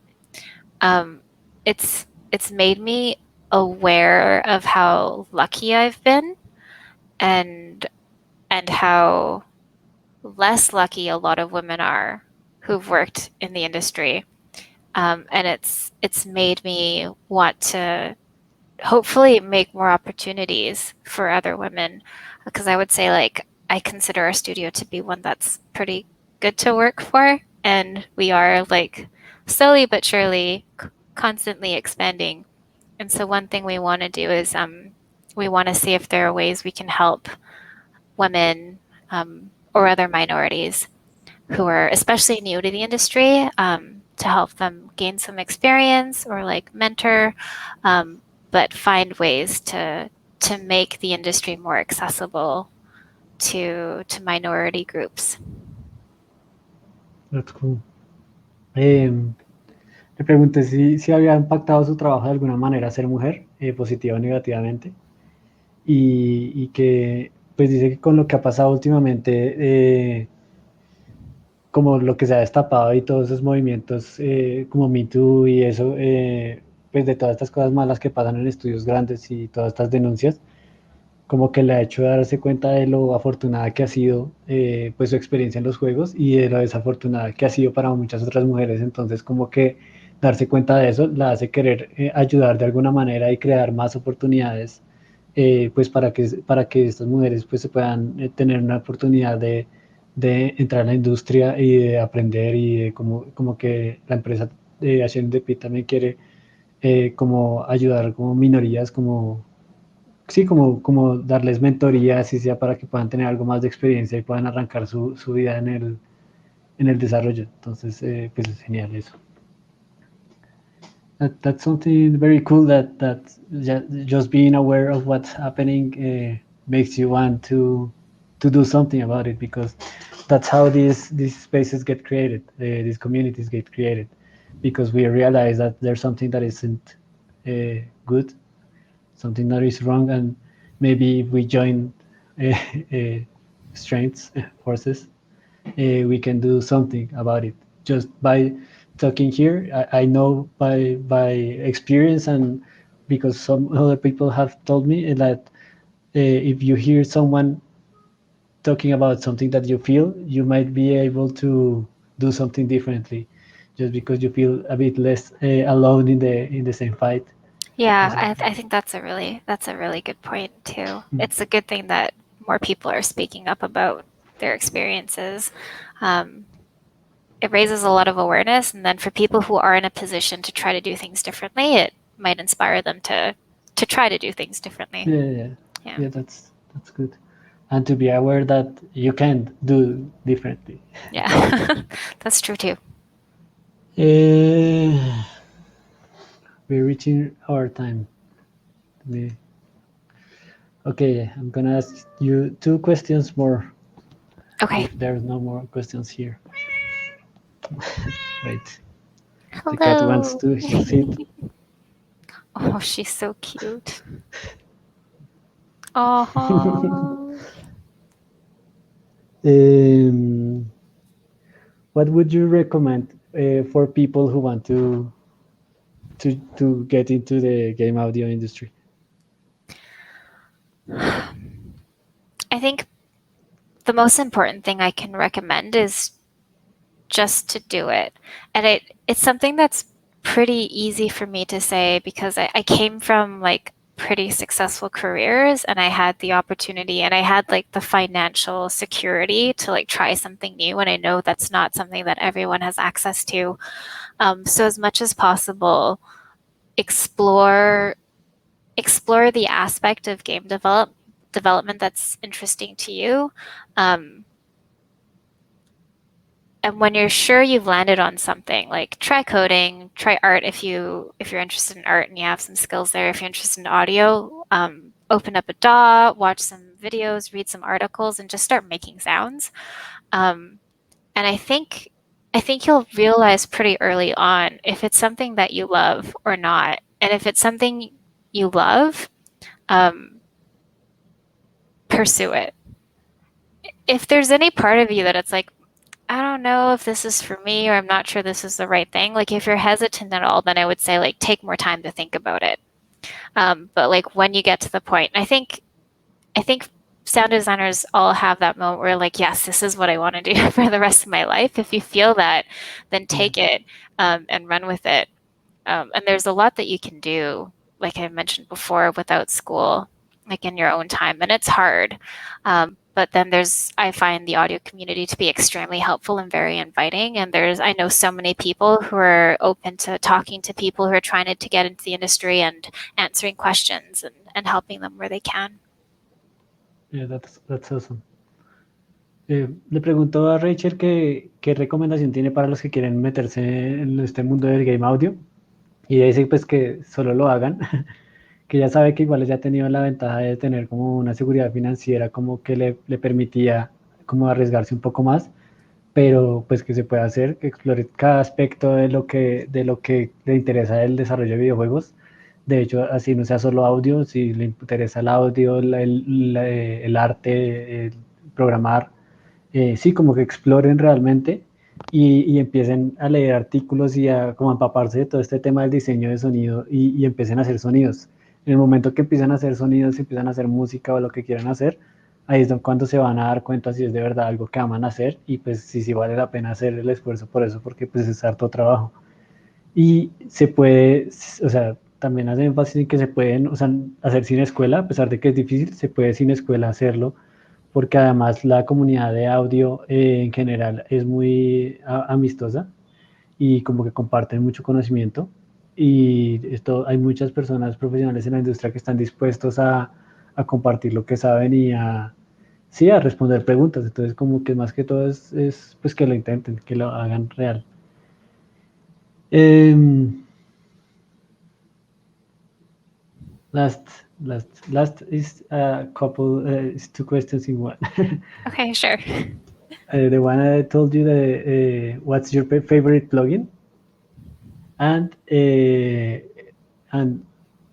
um, it's made me aware of how lucky I've been and how less lucky a lot of women are who've worked in the industry. And it's made me want to hopefully make more opportunities for other women, because I would say like I consider our studio to be one that's pretty good to work for, and we are like slowly but surely constantly expanding. And so one thing we want to do is we want to see if there are ways we can help women or other minorities who are especially new to the industry to help them gain some experience or like mentor, but find ways to make the industry more accessible to minority groups. That's cool. Le pregunté si había impactado su trabajo de alguna manera ser mujer, positiva o negativamente, y que pues dice que con lo que ha pasado últimamente, como lo que se ha destapado y todos esos movimientos como Me Too y eso, pues de todas estas cosas malas que pasan en estudios grandes y todas estas denuncias, como que le ha hecho darse cuenta de lo afortunada que ha sido pues su experiencia en los juegos y de lo desafortunada que ha sido para muchas otras mujeres. Entonces como que darse cuenta de eso la hace querer ayudar de alguna manera y crear más oportunidades pues para que estas mujeres pues se puedan tener una oportunidad de entrar a la industria y de aprender y de como que la empresa de H&P también quiere como ayudar como minorías, como sí, como darles mentoría, así sea para que puedan tener algo más de experiencia y puedan arrancar su vida en el desarrollo. Entonces, pues es genial eso. That's something very cool that just being aware of what's happening makes you want to do something about it, because that's how these spaces get created, these communities get created, because we realize that there's something that isn't good, something that is wrong, and maybe if we join uh, uh, strengths, forces, we can do something about it just by talking here. I know by experience, and because some other people have told me that if you hear someone talking about something that you feel, you might be able to do something differently, just because you feel a bit less alone in the same fight. Yeah, So, I think that's a really good point too. It's a good thing that more people are speaking up about their experiences. Um, it raises a lot of awareness, and then for people who are in a position to try to do things differently, it might inspire them to try to do things differently. yeah, Yeah. yeah, that's good, and to be aware that you can do differently. Yeah. That's true too. Uh, we're reaching our time. Okay, I'm gonna ask you two questions more Okay. if there's no more questions here. Right. The cat wants Hello. to sit. Oh, she's so cute. Oh. Um, what would you recommend for people who want to get into the game audio industry? I think the most important thing I can recommend is just to do it. And it's something that's pretty easy for me to say because I came from like pretty successful careers, and I had the opportunity and I had like the financial security to like try something new, and I know that's not something that everyone has access to. So as much as possible, explore explore the aspect of development that's interesting to you. Um, and when you're sure you've landed on something, like try coding, try art if you're interested in art and you have some skills there. If you're interested in audio, open up a DAW, watch some videos, read some articles, and just start making sounds. Um, and I think you'll realize pretty early on if it's something that you love or not. And if it's something you love, um, pursue it. If there's any part of you that it's like, I don't know if this is for me or I'm not sure this is the right thing. Like if you're hesitant at all, then I would say like take more time to think about it. But like when you get to the point, I think sound designers all have that moment where like, yes, this is what I want to do for the rest of my life. If you feel that, then Yeah. take it and run with it. And there's a lot that you can do, like I mentioned before, without school, like in your own time, and it's hard. but then I find the audio community to be extremely helpful and very inviting. And I know so many people who are open to talking to people who are trying to get into the industry and answering questions and helping them where they can. Yeah, that's awesome. Le pregunto a Rachel qué recomendación tiene para los que quieren meterse en este mundo del game audio. Y ella dice pues que solo lo hagan, que ya sabe que igual ella ha tenido la ventaja de tener como una seguridad financiera como que le permitía como arriesgarse un poco más, pero pues que se puede hacer, que explore cada aspecto de lo que le interesa el desarrollo de videojuegos. De hecho, así no sea solo audio, si le interesa el audio, el arte, el programar, sí, como que exploren realmente y empiecen a leer artículos y a como empaparse de todo este tema del diseño de sonido y empiecen a hacer sonidos. En el momento que empiezan a hacer sonidos, empiezan a hacer música o lo que quieran hacer, ahí es cuando se van a dar cuenta si es de verdad algo que aman hacer y pues si vale la pena hacer el esfuerzo por eso, porque pues es harto trabajo. Y se puede, o sea, también hace énfasis en que se pueden, o sea, hacer sin escuela, a pesar de que es difícil, se puede sin escuela hacerlo, porque además la comunidad de audio en general es muy amistosa y como que comparten mucho conocimiento. Y esto, hay muchas personas profesionales en la industria que están dispuestos a compartir lo que saben y sí, a responder preguntas. Entonces, como que más que todo es pues que lo intenten, que lo hagan real. Um, last, last is a couple, is two questions in one. Okay, sure. The one I told you, what's your favorite plugin? And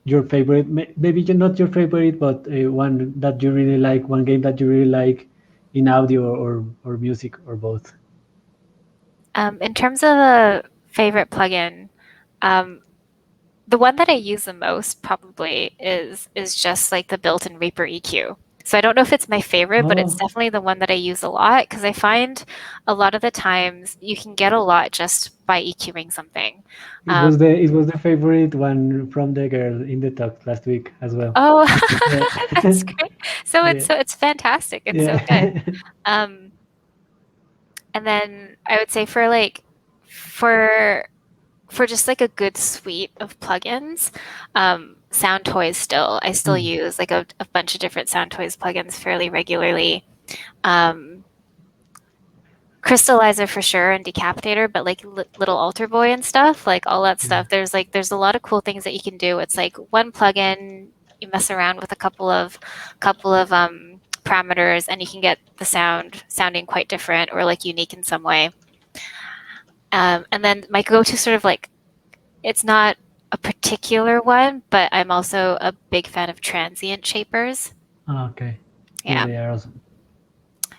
your favorite, maybe not your favorite, but one that you really like, one game that you really like in audio or music or both. In terms of a favorite plugin, um, the one that I use the most probably is just like the built-in Reaper EQ. So I don't know if it's my favorite, but it's Oh, definitely the one that I use a lot because I find a lot of the times you can get a lot just by EQing something. it was the favorite one from the girl in the talk last week as well. Oh, Yeah. that's great. Yeah. So it's fantastic. It's so good. Yeah. Um, and then I would say for for just like a good suite of plugins, Sound Toys I still Mm. use like a bunch of different Sound Toys plugins fairly regularly. Um, Crystallizer for sure and Decapitator, but like little Alter Boy and stuff, like all that Yeah. stuff. There's a lot of cool things that you can do. It's like one plugin, you mess around with a couple of parameters, and you can get the sounding quite different or like unique in some way. And then my go-to sort of like it's not a particular one, but I'm also a big fan of transient shapers. Ah, okay. Yeah, Yeah. they are awesome.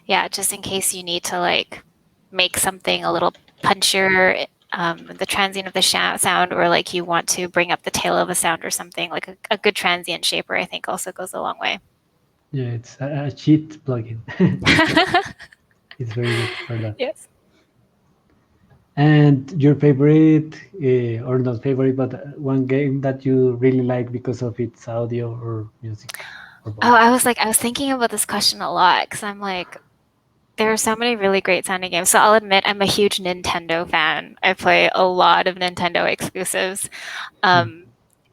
Yeah, just in case you need to like make something a little punchier, the transient of the sound, or like you want to bring up the tail of a sound or something, like a good transient shaper, I think also goes a long way. Yeah, it's a cheat plugin. It's very good for that. Yes. And your favorite, or not favorite, but one game that you really like because of its audio or music or Oh, both? I was thinking about this question a lot because I'm like, there are so many really great sounding games. So I'll admit I'm a huge Nintendo fan. I play a lot of Nintendo exclusives. Mm. Um,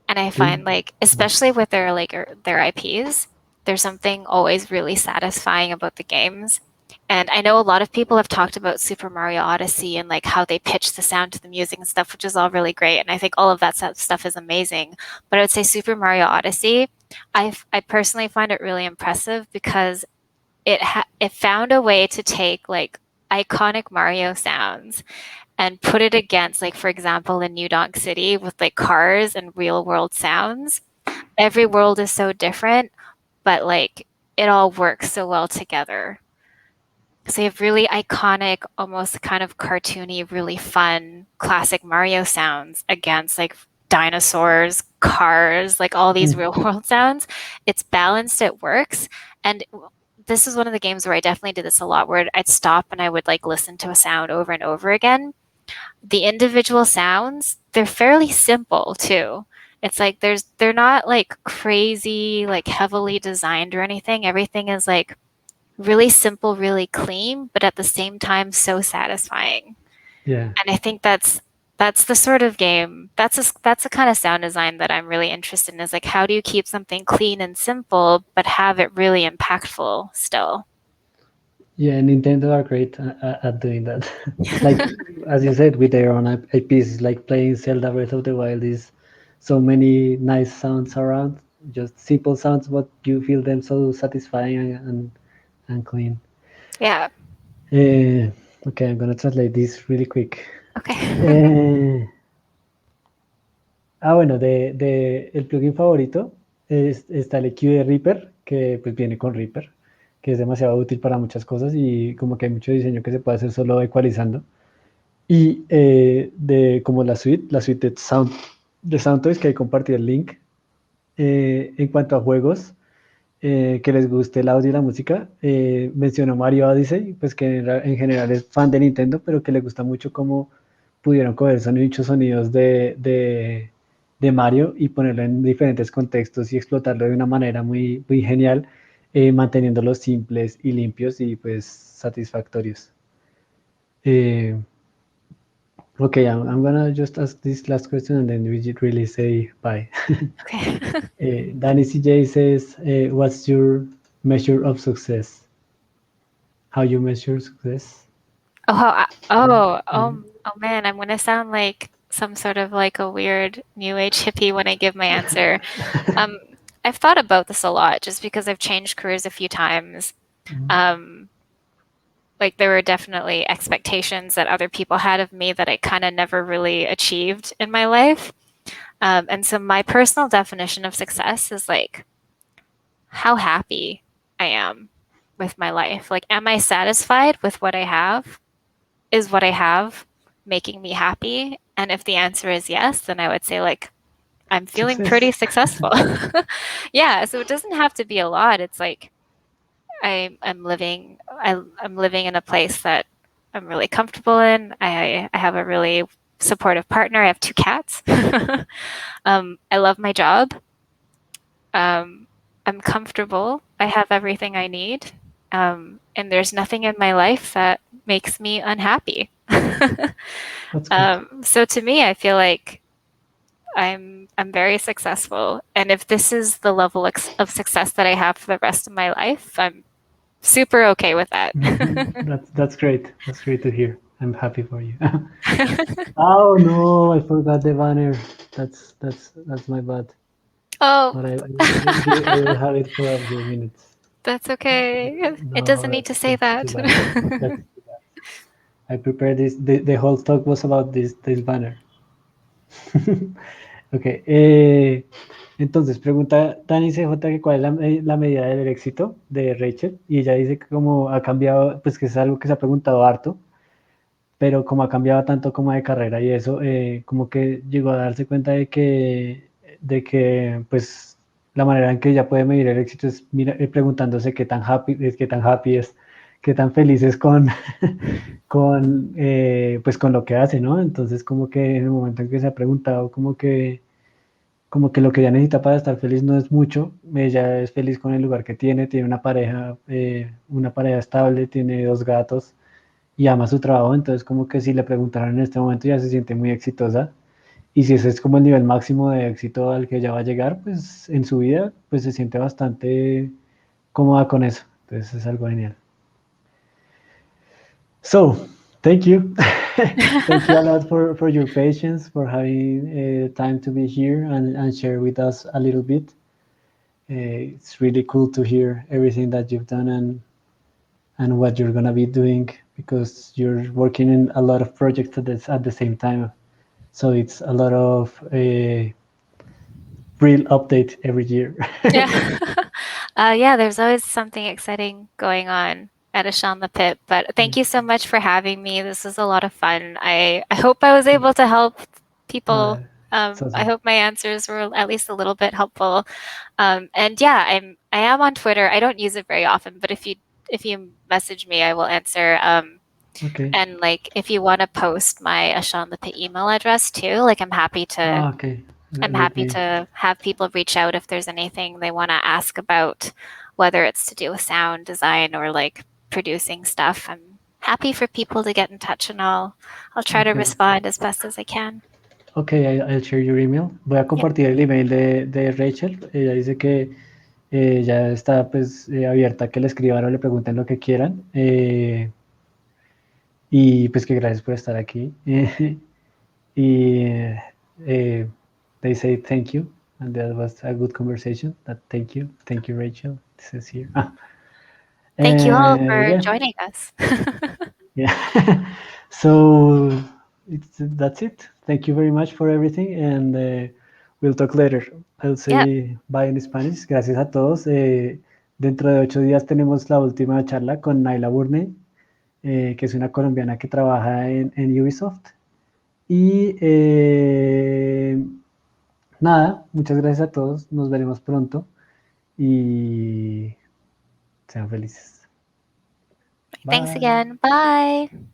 and I You- find like, especially with their IPs, there's something always really satisfying about the games. And I know a lot of people have talked about Super Mario Odyssey and like how they pitch the sound to the music and stuff, which is all really great. And I think all of that stuff is amazing. But I would say Super Mario Odyssey, I personally find it really impressive because it found a way to take like iconic Mario sounds and put it against like for example in New Donk City with like cars and real world sounds. Every world is so different, but like it all works so well together. So you have really iconic, almost kind of cartoony, really fun classic Mario sounds against like dinosaurs, cars, like all these Mm. real world sounds. It's balanced, it works. And this is one of the games where I definitely did this a lot, where I'd stop and I would like listen to a sound over and over again. The individual sounds, they're fairly simple too. It's like they're not like crazy, like heavily designed or anything. Everything is like really simple, really clean, but at the same time so satisfying. Yeah. And I think that's the sort of game, that's the kind of sound design that I'm really interested in, is like, how do you keep something clean and simple but have it really impactful still? Yeah, Nintendo are great at doing that. Like as you said, with their own IPs, like playing Zelda Breath of the Wild is so many nice sounds around, just simple sounds, but you feel them so satisfying and clean. Yeah. Uh, okay, I'm gonna translate this really quick. Okay. Eh, bueno, el plugin favorito está el EQ de Reaper, que pues viene con Reaper, que es demasiado útil para muchas cosas y como que hay mucho diseño que se puede hacer solo ecualizando. Y de como la suite de Sound Toys, que ahí compartí el link. En cuanto a juegos, que les guste el audio y la música, mencionó Mario Odyssey, pues que en general es fan de Nintendo, pero que le gusta mucho cómo pudieron coger muchos sonidos de Mario y ponerlo en diferentes contextos y explotarlo de una manera muy, muy genial, manteniéndolos simples y limpios y pues satisfactorios. Eh, Okay, I'm gonna just ask this last question and then we really say bye. Okay. Danny CJ says, "What's your measure of success? How you measure success?" Oh man, I'm gonna sound like some sort of like a weird new age hippie when I give my answer. Um, I've thought about this a lot just because I've changed careers a few times. Um, like there were definitely expectations that other people had of me that I kind of never really achieved in my life. And so my personal definition of success is like how happy I am with my life. Like, am I satisfied with what I have? Is what I have making me happy? And if the answer is yes, then I would say, like, I'm feeling Success. pretty successful. Yeah. So it doesn't have to be a lot. It's like I'm living in a place that I'm really comfortable in. I have a really supportive partner. I have two cats. I love my job. Um, I'm comfortable. I have everything I need. And there's nothing in my life that makes me unhappy. That's good. So to me, I feel like I'm very successful. And if this is the level of success that I have for the rest of my life, I'm super okay with that. That's great. That's great to hear. I'm happy for you. Oh no, I forgot the banner. That's my bad. Oh, But I will have it for a few minutes. that's okay. It No, doesn't need to say that's too that. bad. That's too bad. I prepared this. The whole talk was about this banner. Ok. Entonces, pregunta Dani CJ que cuál es la medida del éxito de Rachel. Y ella dice que como ha cambiado, pues que es algo que se ha preguntado harto, pero como ha cambiado tanto como de carrera y eso, como que llegó a darse cuenta de que pues la manera en que ella puede medir el éxito es preguntándose qué tan happy es, qué tan feliz es con, pues con lo que hace, ¿no? Entonces como que en el momento en que se ha preguntado como que lo que ella necesita para estar feliz no es mucho, ella es feliz con el lugar que tiene una pareja estable, tiene dos gatos y ama su trabajo, entonces como que si le preguntaran en este momento ya se siente muy exitosa y si ese es como el nivel máximo de éxito al que ella va a llegar, pues en su vida, pues se siente bastante cómoda con eso, entonces es algo genial. So, thank you. Thank you a lot for your patience, for having time to be here and share with us a little bit. It's really cool to hear everything that you've done and what you're gonna be doing because you're working in a lot of projects at the same time. So it's a lot of real update every year. Yeah. Yeah, there's always something exciting going on at a Shaun the Pit. But thank you so much for having me. This was a lot of fun. I hope I was able to help uh, people. it's I awesome. hope my answers were at least a little bit helpful. And yeah, I am on Twitter. I don't use it very often, but if you message me, I will answer. Okay. And like if you want to post my Shaun the Pit email address too, like I'm happy to Okay. I'm happy to have people reach out if there's anything they want to ask about, whether it's to do with sound design or like producing stuff. I'm happy for people to get in touch, and I'll try to Okay. respond as best as I can. Ok, I'll share your email. Voy a Yep. compartir el email de Rachel. Ella dice que ya está pues abierta a que le escriban o le pregunten lo que quieran. Y pues que gracias por estar aquí. Y they say thank you. And that was a good conversation. That thank you. Thank you, Rachel. This is here. Thank you all for Yeah. joining us. Yeah. So that's it. Thank you very much for everything, and we'll talk later. I'll Yep. say bye in Spanish. Gracias a todos. Dentro de 8 días tenemos la última charla con Naila Burney, que es una colombiana que trabaja en Ubisoft. Y nada, muchas gracias a todos. Nos veremos pronto y sean felices. Thanks Bye. again. Bye.